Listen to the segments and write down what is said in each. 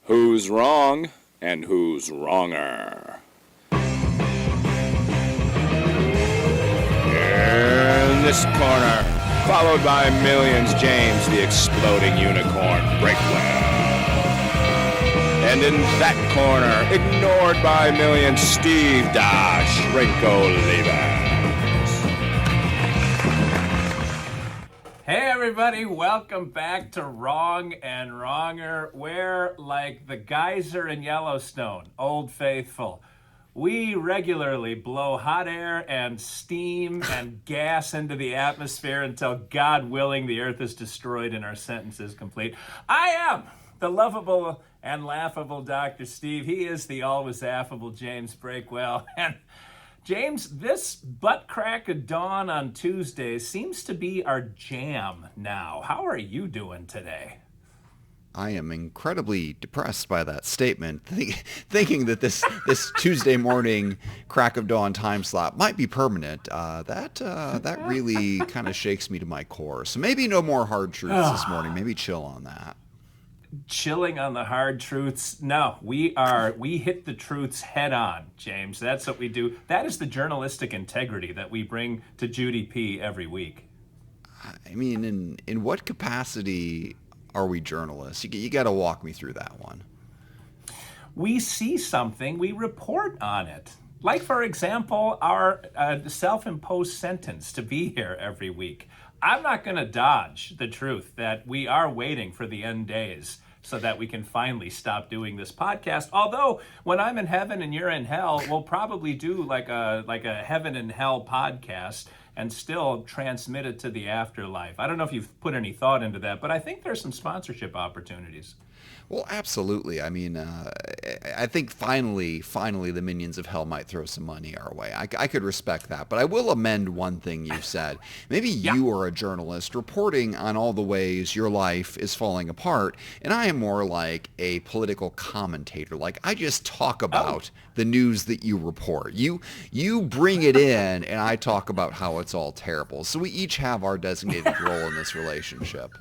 Who's wrong and who's wronger? In this corner, followed by millions, James the Exploding Unicorn Breakwell. And in that corner, ignored by millions, Steve Da Shrinko Levers. Hey everybody, welcome back to Wrong and Wronger, where, like the geyser in Yellowstone, Old Faithful, we regularly blow hot air and steam and gas into the atmosphere until, God willing, the earth is destroyed and our sentence is complete. I am the lovable and laughable Dr. Steve. He is the always affable James Breakwell. And James, this butt crack of dawn on Tuesday seems to be our jam now. How are you doing today? I am incredibly depressed by that statement, thinking that this Tuesday morning crack of dawn time slot might be permanent. That really kind of shakes me to my core. So maybe no more hard truths this morning. Maybe chill on that. Chilling on the hard truths? No, we hit the truths head on, James. That's what we do. That is the journalistic integrity that we bring to Judy P every week. I mean, in what capacity are we journalists? You got to walk me through that one. We see something, we report on it. Like, for example, our self-imposed sentence to be here every week. I'm not going to dodge the truth that we are waiting for the end days so that we can finally stop doing this podcast. Although, when I'm in heaven and you're in hell, we'll probably do like a heaven and hell podcast and still transmit it to the afterlife. I don't know if you've put any thought into that, but I think there's some sponsorship opportunities. Well, absolutely. I mean, I think finally the minions of hell might throw some money our way. I could respect that, but I will amend one thing you said. Maybe you are a journalist reporting on all the ways your life is falling apart, and I am more like a political commentator. Like, I just talk about the news that you report. You bring it in, and I talk about how it's all terrible. So we each have our designated role in this relationship.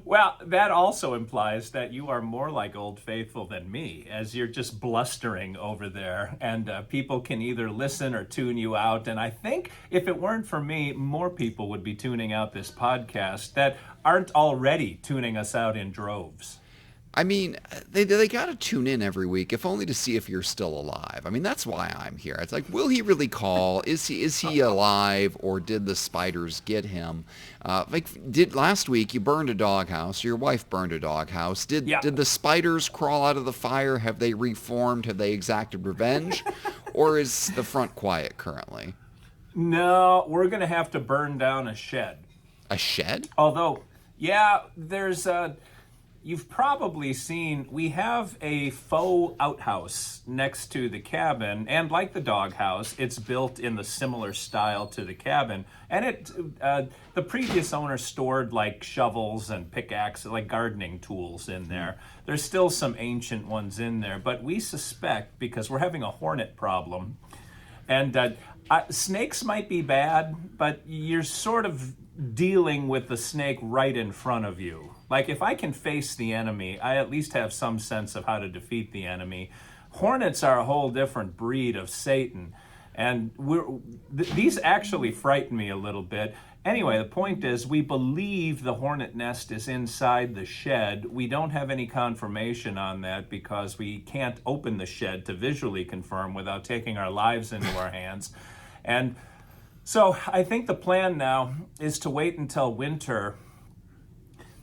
Well, that also implies that you are more like Old Faithful than me, as you're just blustering over there, and people can either listen or tune you out. And I think if it weren't for me, more people would be tuning out this podcast that aren't already tuning us out in droves. I mean, they got to tune in every week, if only to see if you're still alive. I mean, that's why I'm here. It's like, will he really call? Is he alive, or did the spiders get him? Did last week you burned a doghouse? Your wife burned a doghouse. Did the spiders crawl out of the fire? Have they reformed? Have they exacted revenge, or is the front quiet currently? No, we're gonna have to burn down a shed. A shed? Although, there's you've probably seen, we have a faux outhouse next to the cabin, and like the doghouse, it's built in the similar style to the cabin. And the previous owner stored like shovels and pickaxes, like gardening tools in there. There's still some ancient ones in there, but we suspect, because we're having a hornet problem, and snakes might be bad, but you're sort of dealing with the snake right in front of you. Like, if I can face the enemy, I at least have some sense of how to defeat the enemy. Hornets are a whole different breed of Satan, and these actually frighten me a little bit. Anyway, the point is, we believe the hornet nest is inside the shed. We don't have any confirmation on that because we can't open the shed to visually confirm without taking our lives into our hands. And so I think the plan now is to wait until winter.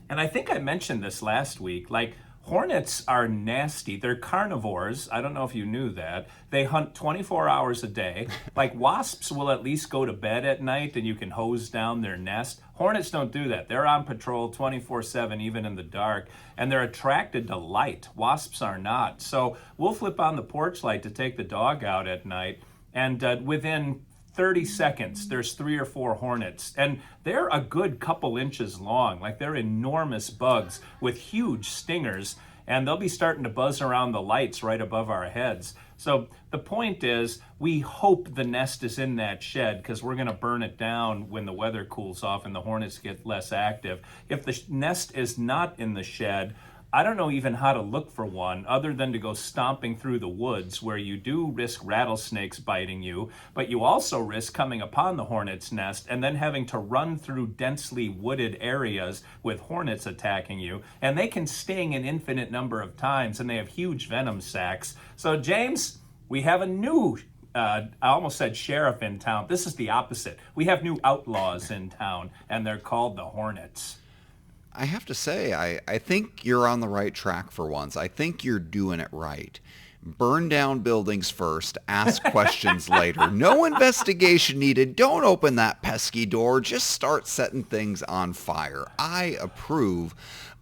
And I think I mentioned this last week, like, hornets are nasty. They're carnivores. I don't know if you knew that. They hunt 24 hours a day. Like, wasps will at least go to bed at night and you can hose down their nest. Hornets don't do that. They're on patrol 24/7, even in the dark. And they're attracted to light. Wasps are not. So we'll flip on the porch light to take the dog out at night. And within 30 seconds, there's 3 or 4 hornets, and they're a good couple inches long. Like, they're enormous bugs with huge stingers, and they'll be starting to buzz around the lights right above our heads. So the point is, we hope the nest is in that shed because we're going to burn it down when the weather cools off and the hornets get less active. If the nest is not in the shed, I don't know even how to look for one other than to go stomping through the woods where you do risk rattlesnakes biting you, but you also risk coming upon the hornet's nest and then having to run through densely wooded areas with hornets attacking you. And they can sting an infinite number of times, and they have huge venom sacs. So, James, we have a new, I almost said sheriff in town. This is the opposite. We have new outlaws in town, and they're called the Hornets. I have to say, I think you're on the right track for once. I think you're doing it right. Burn down buildings first, ask questions later. No investigation needed. Don't open that pesky door. Just start setting things on fire. I approve.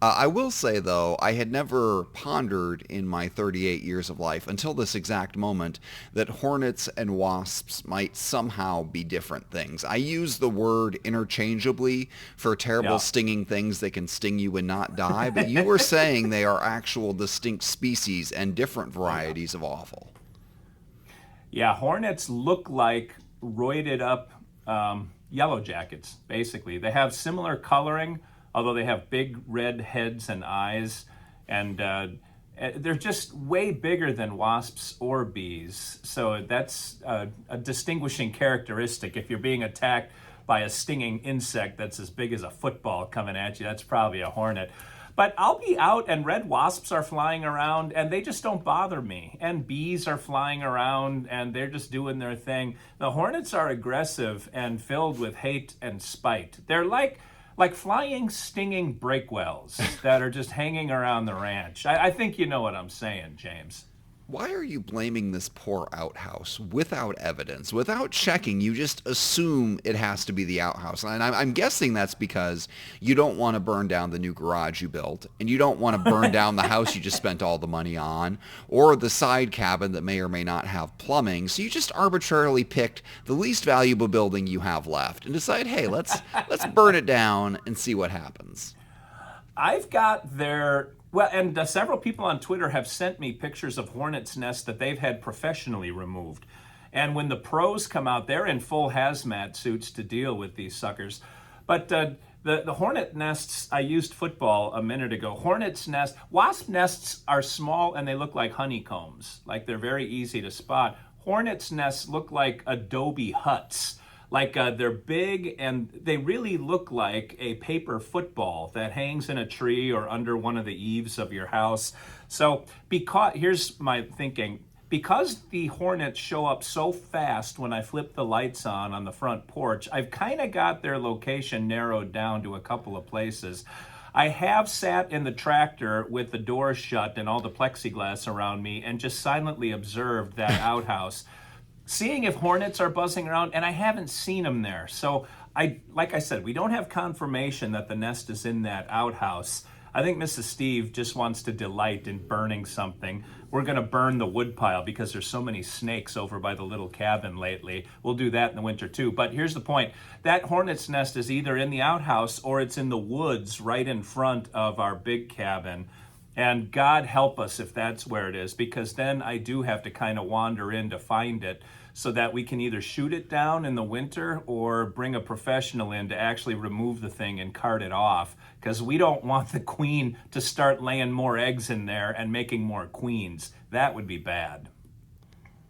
I will say, though, I had never pondered in my 38 years of life until this exact moment that hornets and wasps might somehow be different things. I use the word interchangeably for terrible stinging things that can sting you and not die, but you were saying they are actual distinct species and different varieties of awful. Yeah, hornets look like roided up yellow jackets, basically. They have similar coloring, although they have big red heads and eyes, and they're just way bigger than wasps or bees. So that's a distinguishing characteristic. If you're being attacked by a stinging insect that's as big as a football coming at you, that's probably a hornet. But I'll be out and red wasps are flying around and they just don't bother me. And bees are flying around and they're just doing their thing. The hornets are aggressive and filled with hate and spite. They're like flying, stinging breakwells that are just hanging around the ranch. I think you know what I'm saying, James. Why are you blaming this poor outhouse without evidence? Without checking, you just assume it has to be the outhouse. And I'm guessing that's because you don't want to burn down the new garage you built, and you don't want to burn down the house you just spent all the money on, or the side cabin that may or may not have plumbing. So you just arbitrarily picked the least valuable building you have left and decide, hey, let's burn it down and see what happens. I've got their... Well, and several people on Twitter have sent me pictures of hornets' nests that they've had professionally removed. And when the pros come out, they're in full hazmat suits to deal with these suckers. But the hornet nests, I used football a minute ago. Hornets' nests, wasp nests are small and they look like honeycombs. Like they're very easy to spot. Hornets' nests look like adobe huts. Like they're big and they really look like a paper football that hangs in a tree or under one of the eaves of your house. So here's my thinking. Because the hornets show up so fast when I flip the lights on the front porch, I've kind of got their location narrowed down to a couple of places. I have sat in the tractor with the doors shut and all the plexiglass around me and just silently observed that outhouse, seeing if hornets are buzzing around, and I haven't seen them there. So, like I said, we don't have confirmation that the nest is in that outhouse. I think Mrs. Steve just wants to delight in burning something. We're going to burn the woodpile because there's so many snakes over by the little cabin lately. We'll do that in the winter too. But here's the point. That hornet's nest is either in the outhouse or it's in the woods right in front of our big cabin. And God help us if that's where it is, because then I do have to kind of wander in to find it so that we can either shoot it down in the winter or bring a professional in to actually remove the thing and cart it off, because we don't want the queen to start laying more eggs in there and making more queens. That would be bad.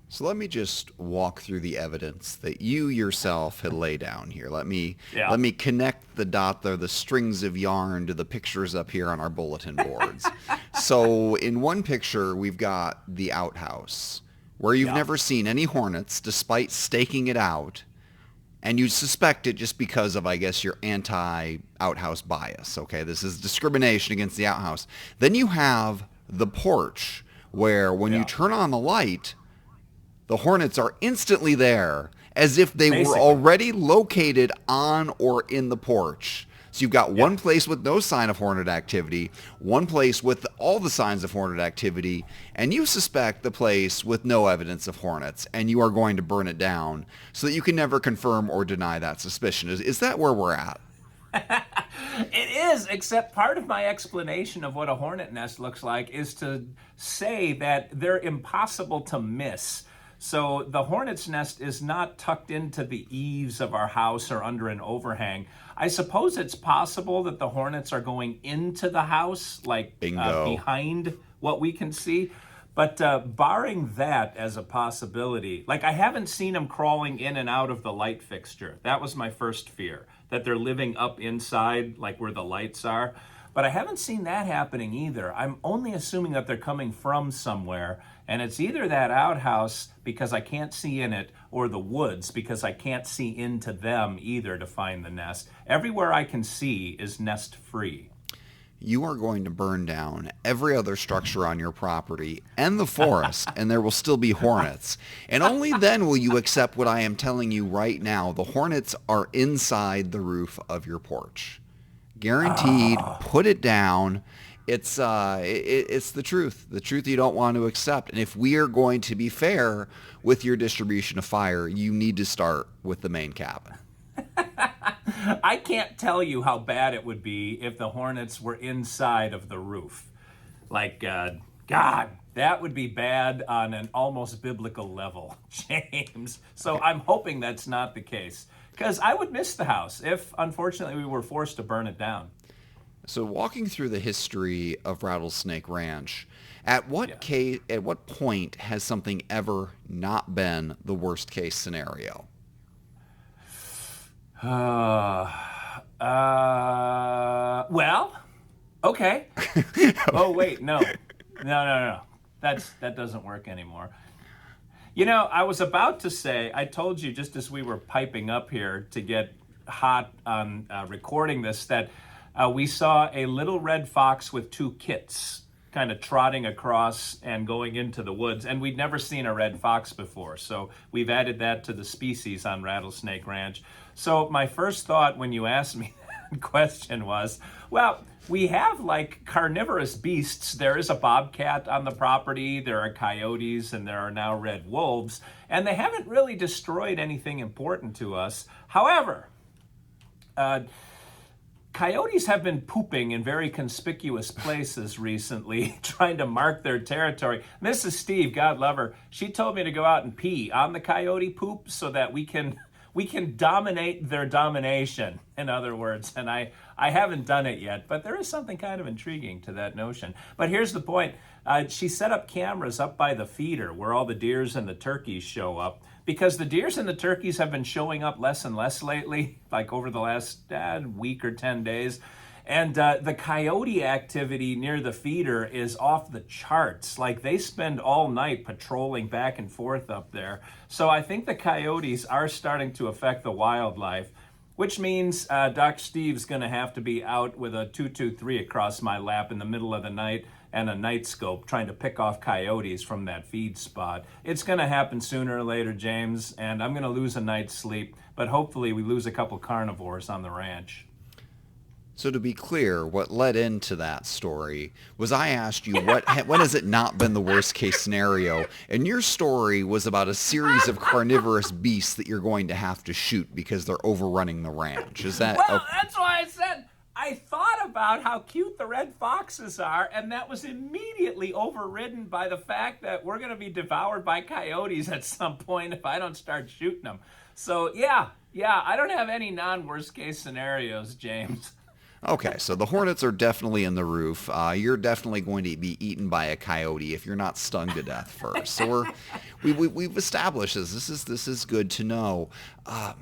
So let me just walk through the evidence that you yourself had laid down here. Let me connect the dot there, the strings of yarn to the pictures up here on our bulletin boards. So in one picture, we've got the outhouse, where you've never seen any hornets, despite staking it out, and you suspect it just because of, I guess, your anti-outhouse bias. Okay, this is discrimination against the outhouse. Then you have the porch, where when you turn on the light, the hornets are instantly there, as if they were already located on or in the porch. So you've got one place with no sign of hornet activity, one place with all the signs of hornet activity, and you suspect the place with no evidence of hornets, and you are going to burn it down so that you can never confirm or deny that suspicion. Is that where we're at? It is, except part of my explanation of what a hornet nest looks like is to say that they're impossible to miss. So the hornet's nest is not tucked into the eaves of our house or under an overhang. I suppose it's possible that the hornets are going into the house, like behind what we can see. But barring that as a possibility, like I haven't seen them crawling in and out of the light fixture. That was my first fear, that they're living up inside, like where the lights are. But I haven't seen that happening either. I'm only assuming that they're coming from somewhere. And it's either that outhouse, because I can't see in it, or the woods, because I can't see into them either to find the nest. Everywhere I can see is nest free. You are going to burn down every other structure on your property and the forest, and there will still be hornets. And only then will you accept what I am telling you right now. The hornets are inside the roof of your porch. Guaranteed. Put it down. It's the truth you don't want to accept. And if we are going to be fair with your distribution of fire, you need to start with the main cabin. I can't tell you how bad it would be if the hornets were inside of the roof. Like, God, that would be bad on an almost biblical level, James. So I'm hoping that's not the case, because I would miss the house if, unfortunately, we were forced to burn it down. So walking through the history of Rattlesnake Ranch, at what point has something ever not been the worst case scenario? Well, okay. Oh, wait, no. That doesn't work anymore. You know, I was about to say, I told you just as we were piping up here to get hot on recording this, that we saw a little red fox with two kits kind of trotting across and going into the woods. And we'd never seen a red fox before. So we've added that to the species on Rattlesnake Ranch. So my first thought when you asked me that question was, well, we have like carnivorous beasts. There is a bobcat on the property, there are coyotes, and there are now red wolves. And they haven't really destroyed anything important to us. However, coyotes have been pooping in very conspicuous places recently, trying to mark their territory. Mrs. Steve, God love her, she told me to go out and pee on the coyote poop so that we can dominate their domination, in other words. And I haven't done it yet, but there is something kind of intriguing to that notion. But here's the point. She set up cameras up by the feeder where all the deers and the turkeys show up, because the deers and the turkeys have been showing up less and less lately, like over the last week or 10 days. And the coyote activity near the feeder is off the charts. Like, they spend all night patrolling back and forth up there. So I think the coyotes are starting to affect the wildlife, which means Doc Steve's going to have to be out with a 223 across my lap in the middle of the night and a night scope trying to pick off coyotes from that feed spot. It's going to happen sooner or later, James, and I'm going to lose a night's sleep, but hopefully we lose a couple carnivores on the ranch. So to be clear, what led into that story was I asked you, when has it not been the worst case scenario? And your story was about a series of carnivorous beasts that you're going to have to shoot because they're overrunning the ranch. Is that... Well, that's why I said... I thought about how cute the red foxes are, and that was immediately overridden by the fact that we're going to be devoured by coyotes at some point if I don't start shooting them. So, yeah, I don't have any non-worst case scenarios, James. Okay, so the hornets are definitely in the roof. You're definitely going to be eaten by a coyote if you're not stung to death first. So we've established this. This is good to know.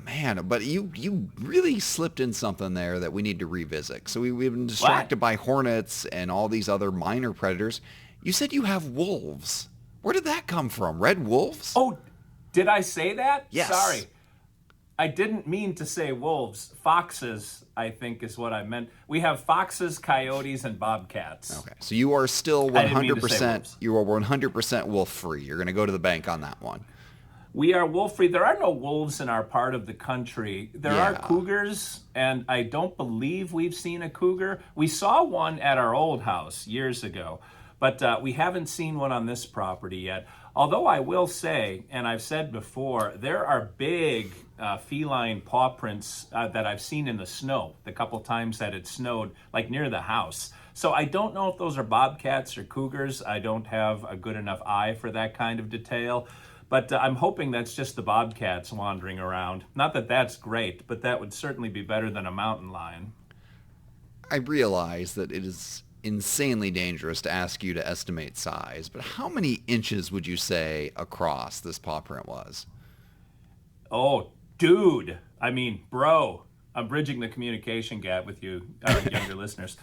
Man, but you really slipped in something there that we need to revisit. So we've been distracted by hornets and all these other minor predators. You said you have wolves. Where did that come from? Red wolves? Oh, did I say that? Yes. Sorry. I didn't mean to say wolves. Foxes, I think, is what I meant. We have foxes, coyotes, and bobcats. Okay, so you are still I didn't mean to say 100%. wolves. You are 100% wolf free. You're going to go to the bank on that one. We are wolf free. There are no wolves in our part of the country. There are cougars, and I don't believe we've seen a cougar. We saw one at our old house years ago, But we haven't seen one on this property yet. Although I will say, and I've said before, there are big feline paw prints that I've seen in the snow the couple times that it snowed, like near the house. So I don't know if those are bobcats or cougars. I don't have a good enough eye for that kind of detail. But I'm hoping that's just the bobcats wandering around. Not that that's great, but that would certainly be better than a mountain lion. I realize that it is insanely dangerous to ask you to estimate size, but how many inches would you say across this paw print was? Oh, dude. I mean, bro. I'm bridging the communication gap with you, our younger listeners.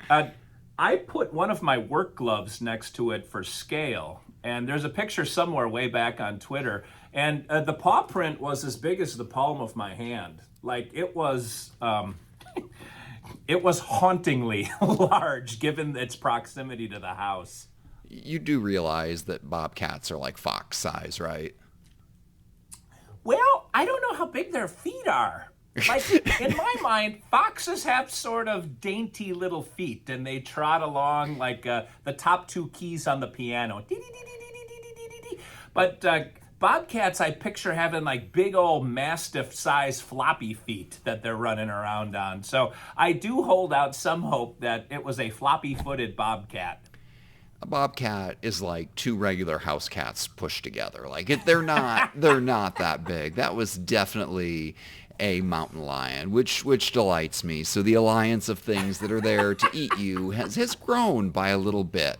I put one of my work gloves next to it for scale, and there's a picture somewhere way back on Twitter, and the paw print was as big as the palm of my hand. Like, it was... It was hauntingly large given its proximity to the house. You do realize that bobcats are like fox size, right? Well, I don't know how big their feet are. Like, in my mind, foxes have sort of dainty little feet, and they trot along like the top two keys on the piano. But bobcats, I picture having like big old mastiff-sized floppy feet that they're running around on. So I do hold out some hope that it was a floppy-footed bobcat. A bobcat is like two regular house cats pushed together. Like they're not that big. That was definitely a mountain lion, which delights me. So the alliance of things that are there to eat you has grown by a little bit.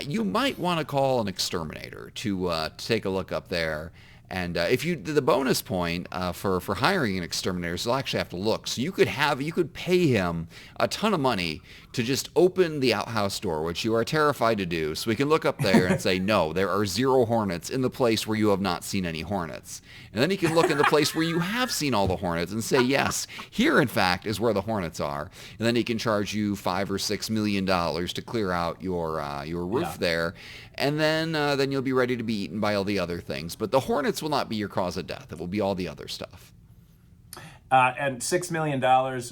You might want to call an exterminator to take a look up there. And if you the bonus point for hiring an exterminator is you'll actually have to look. So you could pay him a ton of money to just open the outhouse door, which you are terrified to do, so we can look up there and say, no, there are 0 hornets in the place where you have not seen any hornets. And then he can look in the place where you have seen all the hornets and say, yes, here in fact is where the hornets are. And then he can charge you $5 or $6 million to clear out your roof there. And then you'll be ready to be eaten by all the other things. But the hornets will not be your cause of death. It will be all the other stuff. And $6 million,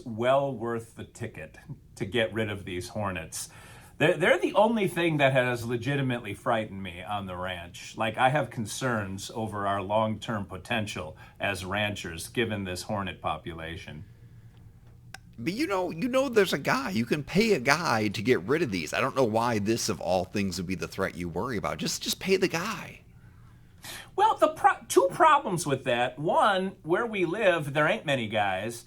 well worth the ticket to get rid of these hornets. They're the only thing that has legitimately frightened me on the ranch. Like, I have concerns over our long-term potential as ranchers, given this hornet population. But you know, there's a guy. You can pay a guy to get rid of these. I don't know why this, of all things, would be the threat you worry about. Just pay the guy. Well, two problems with that. One, where we live, there ain't many guys.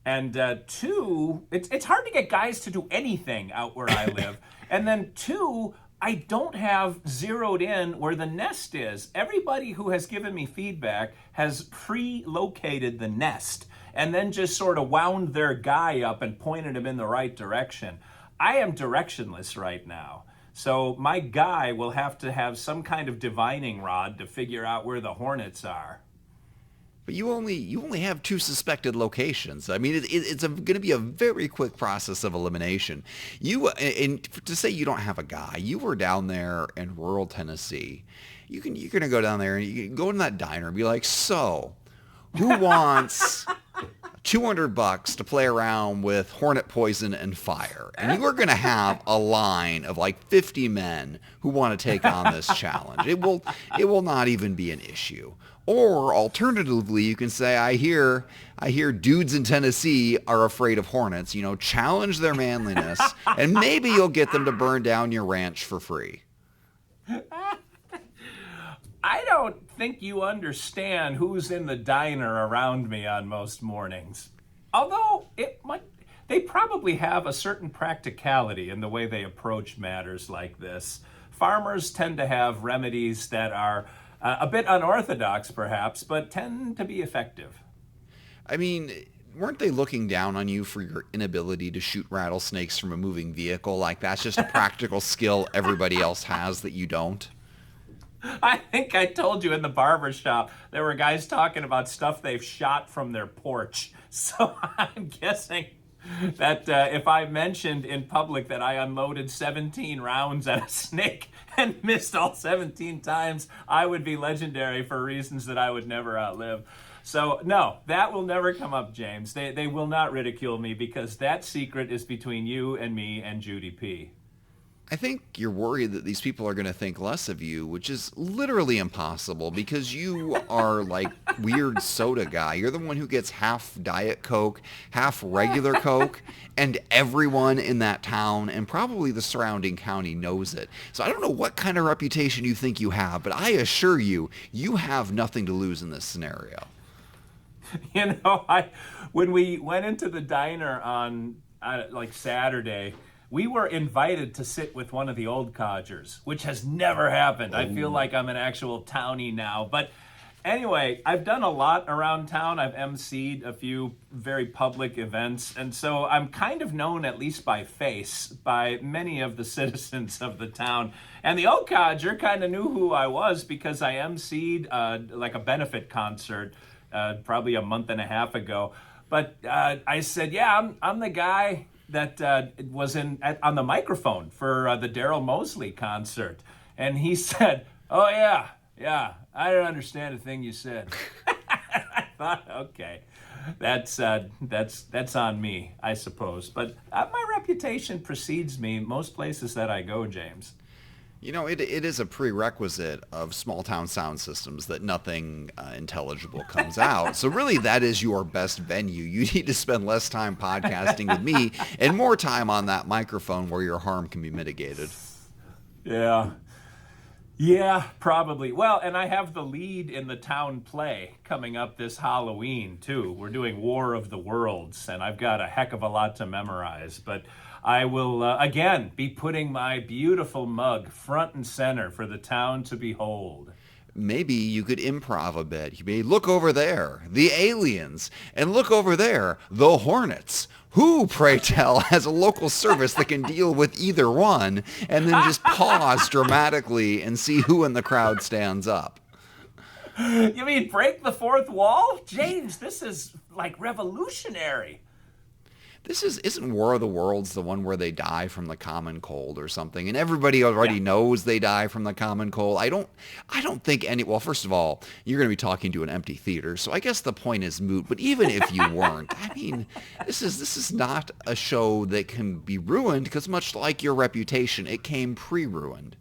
And two, it's hard to get guys to do anything out where I live. And then two, I don't have zeroed in where the nest is. Everybody who has given me feedback has pre-located the nest and then just sort of wound their guy up and pointed him in the right direction. I am directionless right now. So my guy will have to have some kind of divining rod to figure out where the hornets are. But you only have 2 suspected locations. I mean, it's going to be a very quick process of elimination. To say you don't have a guy, you were down there in rural Tennessee. You're going to go down there and you can go in that diner and be like, so, who wants $200 to play around with hornet poison and fire? And you are going to have a line of like 50 men who want to take on this challenge. It will not even be an issue. Or alternatively, you can say, I hear dudes in Tennessee are afraid of hornets. You know, challenge their manliness, and maybe you'll get them to burn down your ranch for free. I don't think you understand who's in the diner around me on most mornings. Although they probably have a certain practicality in the way they approach matters like this. Farmers tend to have remedies that are a bit unorthodox, perhaps, but tend to be effective. I mean, weren't they looking down on you for your inability to shoot rattlesnakes from a moving vehicle? Like, that's just a practical skill everybody else has that you don't? I think I told you in the barber shop there were guys talking about stuff they've shot from their porch. So I'm guessing that if I mentioned in public that I unloaded 17 rounds at a snake and missed all 17 times, I would be legendary for reasons that I would never outlive. So no, that will never come up, James. They will not ridicule me because that secret is between you and me and Judy P. I think you're worried that these people are going to think less of you, which is literally impossible because you are like weird soda guy. You're the one who gets half Diet Coke, half regular Coke, and everyone in that town and probably the surrounding county knows it. So I don't know what kind of reputation you think you have, but I assure you, you have nothing to lose in this scenario. You know, when we went into the diner on like Saturday, we were invited to sit with one of the old codgers, which has never happened. I feel like I'm an actual townie now. But anyway, I've done a lot around town. I've emceed a few very public events. And so I'm kind of known, at least by face, by many of the citizens of the town. And the old codger kind of knew who I was because I emceed like a benefit concert probably a month and a half ago. But I said, yeah, I'm the guy that was on the microphone for the Daryl Mosley concert. And he said, oh, yeah, I don't understand a thing you said. I thought, okay, that's on me, I suppose. But my reputation precedes me most places that I go, James. You know, it is a prerequisite of small town sound systems that nothing intelligible comes out. So really, that is your best venue. You need to spend less time podcasting with me and more time on that microphone where your harm can be mitigated. Yeah, probably. Well, and I have the lead in the town play coming up this Halloween, too. We're doing War of the Worlds, and I've got a heck of a lot to memorize. But I will, again, be putting my beautiful mug front and center for the town to behold. Maybe you could improv a bit. You may look over there, the aliens, and look over there, the Hornets. Who, pray tell, has a local service that can deal with either one, and then just pause dramatically and see who in the crowd stands up. You mean break the fourth wall? James, this is like revolutionary. Isn't War of the Worlds the one where they die from the common cold or something? And everybody already knows they die from the common cold. I don't think well, first of all, you're going to be talking to an empty theater, so I guess the point is moot. But even if you weren't, I mean, this is not a show that can be ruined because much like your reputation, it came pre-ruined.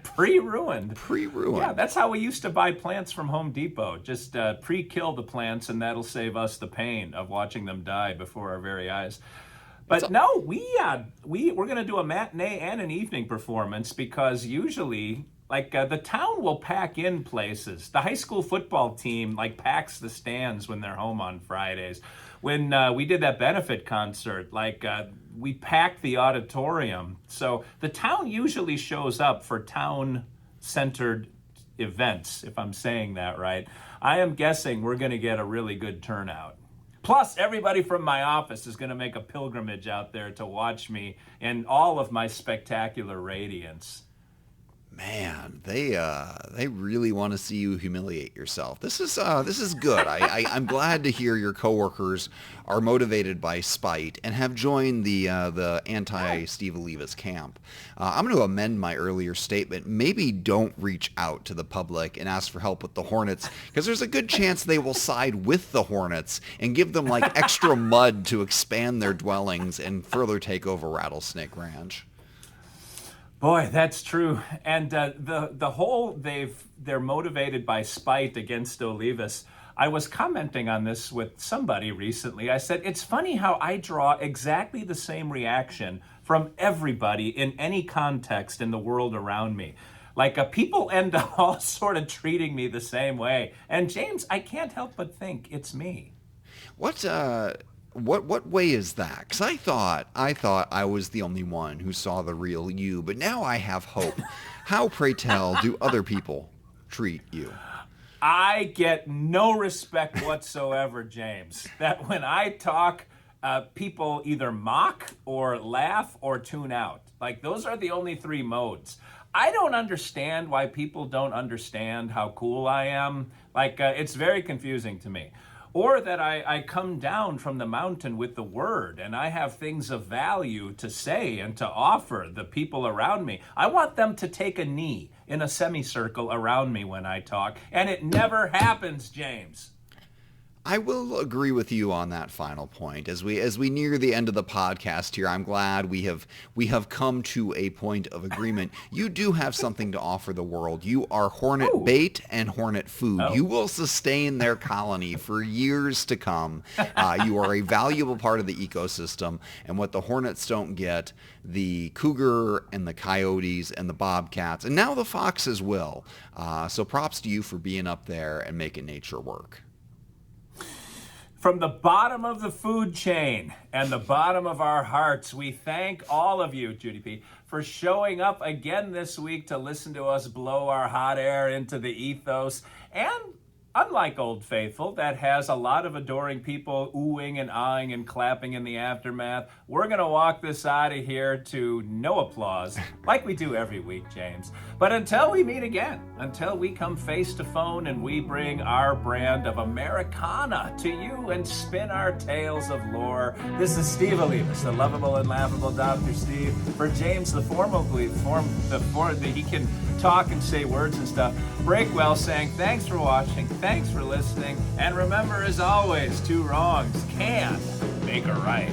Pre-ruined. Yeah, that's how we used to buy plants from Home Depot. Just pre-kill the plants, and that'll save us the pain of watching them die before our very eyes. But no, we're going to do a matinee and an evening performance because usually, like, the town will pack in places. The high school football team, like, packs the stands when they're home on Fridays. When we did that benefit concert, like, we packed the auditorium. So the town usually shows up for town-centered events, if I'm saying that right. I am guessing we're going to get a really good turnout. Plus, everybody from my office is going to make a pilgrimage out there to watch me in all of my spectacular radiance. Man, they really want to see you humiliate yourself. This is good. I'm glad to hear your coworkers are motivated by spite and have joined the anti-Steve Olivas camp. I'm going to amend my earlier statement. Maybe don't reach out to the public and ask for help with the Hornets because there's a good chance they will side with the Hornets and give them like extra mud to expand their dwellings and further take over Rattlesnake Ranch. Boy, that's true. And the whole they're motivated by spite against Olivas. I was commenting on this with somebody recently. I said, it's funny how I draw exactly the same reaction from everybody in any context in the world around me. Like people end up all sort of treating me the same way. And James, I can't help but think it's me. What way is that? Because I thought I was the only one who saw the real you, but now I have hope. How, pray tell, do other people treat you? I get no respect whatsoever, James. That when I talk, people either mock or laugh or tune out. Like those are the only three modes. I don't understand why people don't understand how cool I am. Like it's very confusing to me. Or that I come down from the mountain with the word and I have things of value to say and to offer the people around me. I want them to take a knee in a semicircle around me when I talk, and it never happens, James. I will agree with you on that final point. As we near the end of the podcast here, I'm glad we have come to a point of agreement. You do have something to offer the world. You are hornet bait and hornet food. You will sustain their colony for years to come. You are a valuable part of the ecosystem, and what the hornets don't get, the cougar and the coyotes and the bobcats, and now the foxes will. So props to you for being up there and making nature work. From the bottom of the food chain and the bottom of our hearts, we thank all of you, Judy P., for showing up again this week to listen to us blow our hot air into the ethos. And unlike Old Faithful, that has a lot of adoring people oohing and ahhing and clapping in the aftermath, we're going to walk this out of here to no applause, like we do every week, James. But until we meet again, until we come face to phone and we bring our brand of Americana to you and spin our tales of lore, this is Steve Olivas, the lovable and laughable Dr. Steve, for James, the he can talk and say words and stuff. Breakwell saying thanks for watching, thanks for listening, and remember, as always, two wrongs can make a right.